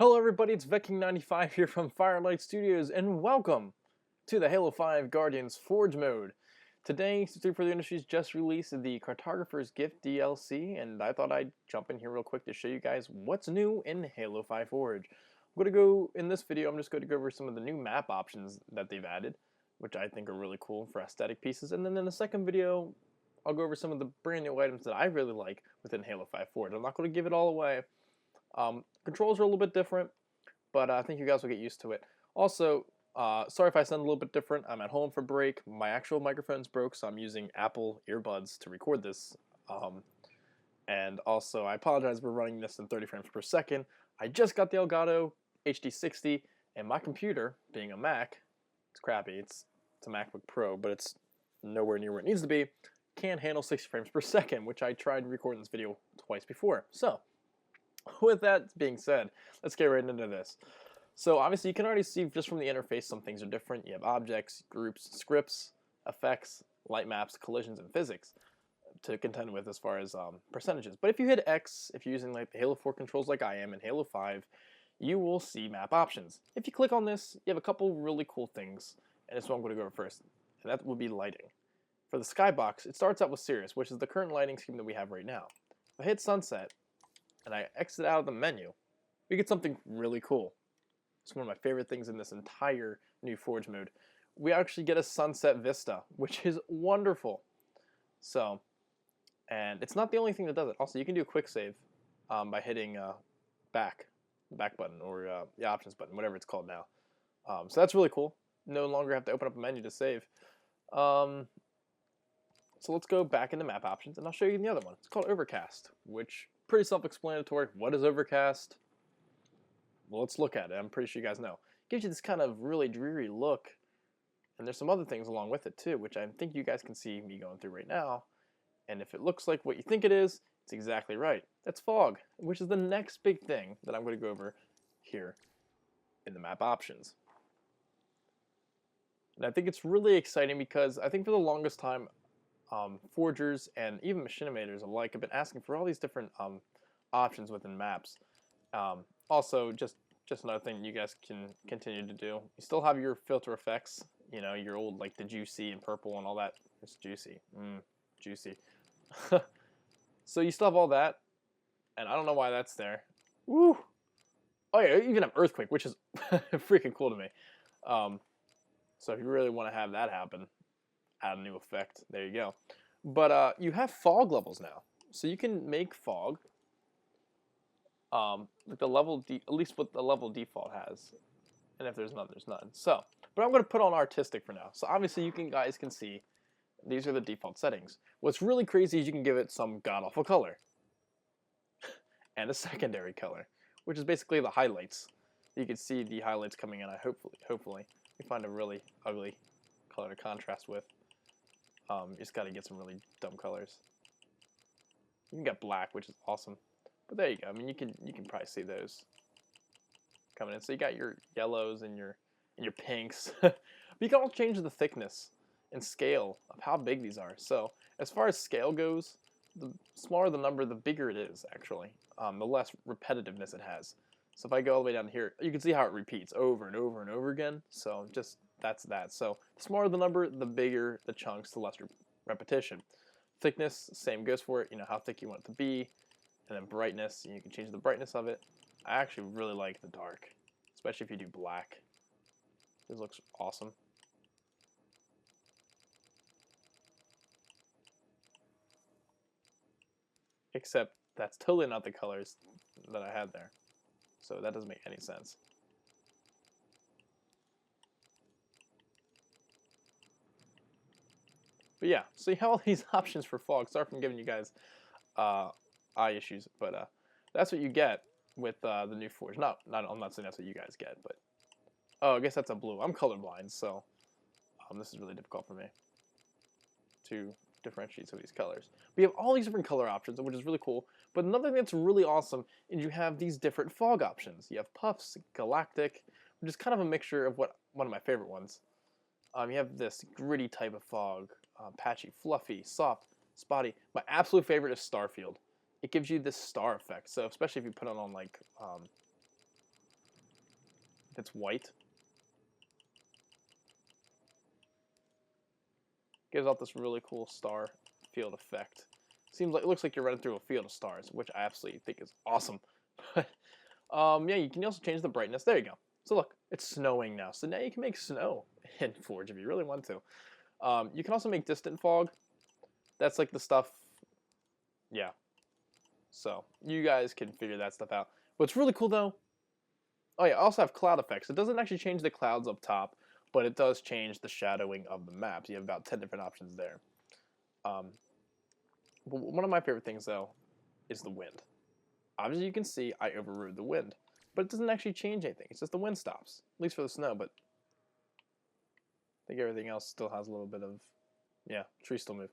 Hello everybody, it's Viking95 here from Firelight Studios, and welcome to the Halo 5 Guardians Forge mode. Today, 63 for the Industries just released the Cartographer's Gift DLC, and I thought I'd jump in here real quick to show you guys what's new in Halo 5 Forge. In this video, I'm just going to go over some of the new map options that they've added, which I think are really cool for aesthetic pieces, and then in the second video, I'll go over some of the brand new items that I really like within Halo 5 Forge. I'm not going to give it all away. Controls are a little bit different, but I think you guys will get used to it. Also, sorry if I sound a little bit different. I'm at home for break. My actual microphone's broke, so I'm using Apple earbuds to record this. And also, I apologize for running this in 30 frames per second. I just got the Elgato HD60, and my computer, being a Mac, it's crappy. It's a MacBook Pro, but it's nowhere near where it needs to be. Can't handle 60 frames per second, which I tried recording this video twice before. So, with that being said, let's get right into this. So obviously you can already see just from the interface some things are different. You have objects, groups, scripts, effects, light maps, collisions, and physics to contend with as far as percentages. But if you hit X, if you're using like the Halo 4 controls like I am in Halo 5, you will see map options. If you click on this, you have a couple really cool things, and this is what I'm going to go over first, and that would be lighting. For the skybox, it starts out with Sirius, which is the current lighting scheme that we have right now. If I hit Sunset, and I exit out of the menu, we get something really cool. It's one of my favorite things in this entire new Forge mode. We actually get a Sunset Vista, which is wonderful. So, and it's not the only thing that does it. Also, you can do a quick save by hitting the back button, or the options button, whatever it's called now. So that's really cool. No longer have to open up a menu to save. So let's go back into map options, and I'll show you the other one. It's called Overcast, which pretty self-explanatory. What is Overcast? Well, let's look at it. I'm pretty sure you guys know. It gives you this kind of really dreary look, and there's some other things along with it too, which I think you guys can see me going through right now. And if it looks like what you think it is, it's exactly right. That's fog, which is the next big thing that I'm going to go over here in the map options. And I think it's really exciting because I think for the longest time, forgers and even machinimators alike have been asking for all these different options within maps. Also, just another thing you guys can continue to do. You still have your filter effects, you know, your old like the juicy and purple and all that. It's juicy, juicy. So you still have all that, and I don't know why that's there. Woo! Oh yeah, you even have earthquake, which is freaking cool to me. So if you really want to have that happen, add a new effect. There you go. But you have fog levels now, so you can make fog. Like the level, at least what the level default has, and if there's none, there's none. So, but I'm going to put on artistic for now. So obviously, you guys can see these are the default settings. What's really crazy is you can give it some god awful color and a secondary color, which is basically the highlights. You can see the highlights coming in. Hopefully, we find a really ugly color to contrast with. You just got to get some really dumb colors. You can get black, which is awesome. But there you go. I mean, you can probably see those coming in. So you got your yellows and your pinks. But you can also change the thickness and scale of how big these are. So as far as scale goes, the smaller the number, the bigger it is actually. The less repetitiveness it has. So if I go all the way down here, you can see how it repeats over and over and over again. So just that's that. So the smaller the number, the bigger the chunks, the less repetition. Thickness, same goes for it. You know how thick you want it to be. And then brightness, you can change the brightness of it. I actually really like the dark, especially if you do black. This looks awesome. Except that's totally not the colors that I had there. So that doesn't make any sense. But yeah, so you have all these options for fog. Sorry for giving you guys eye issues, but that's what you get with the new Forge. I'm not saying that's what you guys get, but oh, I guess that's a blue. I'm colorblind, so this is really difficult for me to differentiate some of these colors. We have all these different color options, which is really cool. But another thing that's really awesome is you have these different fog options. You have puffs, galactic, which is kind of a mixture of one of my favorite ones. You have this gritty type of fog, patchy, fluffy, soft, spotty. My absolute favorite is Starfield. It gives you this star effect. So especially if you put it on like if it's white. Gives off this really cool star field effect. Seems like, it looks like you're running through a field of stars, which I absolutely think is awesome. Yeah, you can also change the brightness. There you go. So look, it's snowing now. So now you can make snow in Forge if you really want to. You can also make distant fog. That's like the stuff, yeah. So you guys can figure that stuff out. What's really cool though, oh yeah, I also have cloud effects. It doesn't actually change the clouds up top, but it does change the shadowing of the maps. You have about 10 different options there. One of my favorite things though is the wind. Obviously you can see I overrode the wind, but it doesn't actually change anything. It's just the wind stops, at least for the snow, but I think everything else still has a little bit of, yeah, trees still move.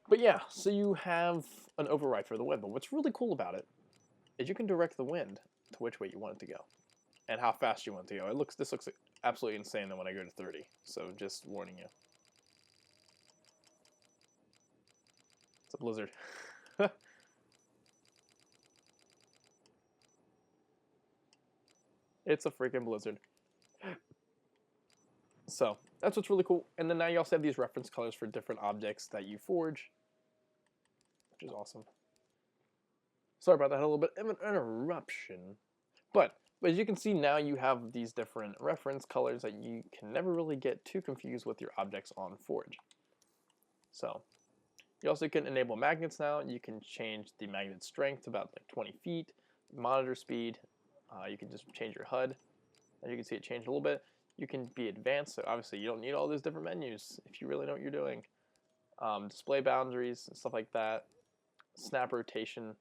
But yeah, so you have an override for the wind, but what's really cool about it is you can direct the wind to which way you want it to go and how fast you want it to go. This looks absolutely insane though when I go to 30, so just warning you. It's a blizzard. It's a freaking blizzard. So that's what's really cool. And then now you also have these reference colors for different objects that you forge, which is awesome. Sorry about that, a little bit of an interruption. But as you can see now, you have these different reference colors that you can never really get too confused with your objects on Forge. So you also can enable magnets now. You can change the magnet strength to about like 20 feet, monitor speed. You can just change your HUD. As you can see, it changed a little bit. You can be advanced, so obviously you don't need all those different menus if you really know what you're doing. Display boundaries and stuff like that. Snap rotation,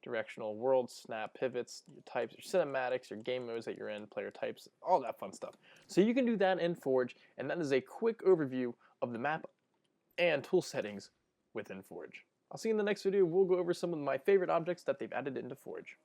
directional, world, snap, pivots, your types, your cinematics, your game modes that you're in, player types, all that fun stuff. So you can do that in Forge, and that is a quick overview of the map and tool settings within Forge. I'll see you in the next video. We'll go over some of my favorite objects that they've added into Forge.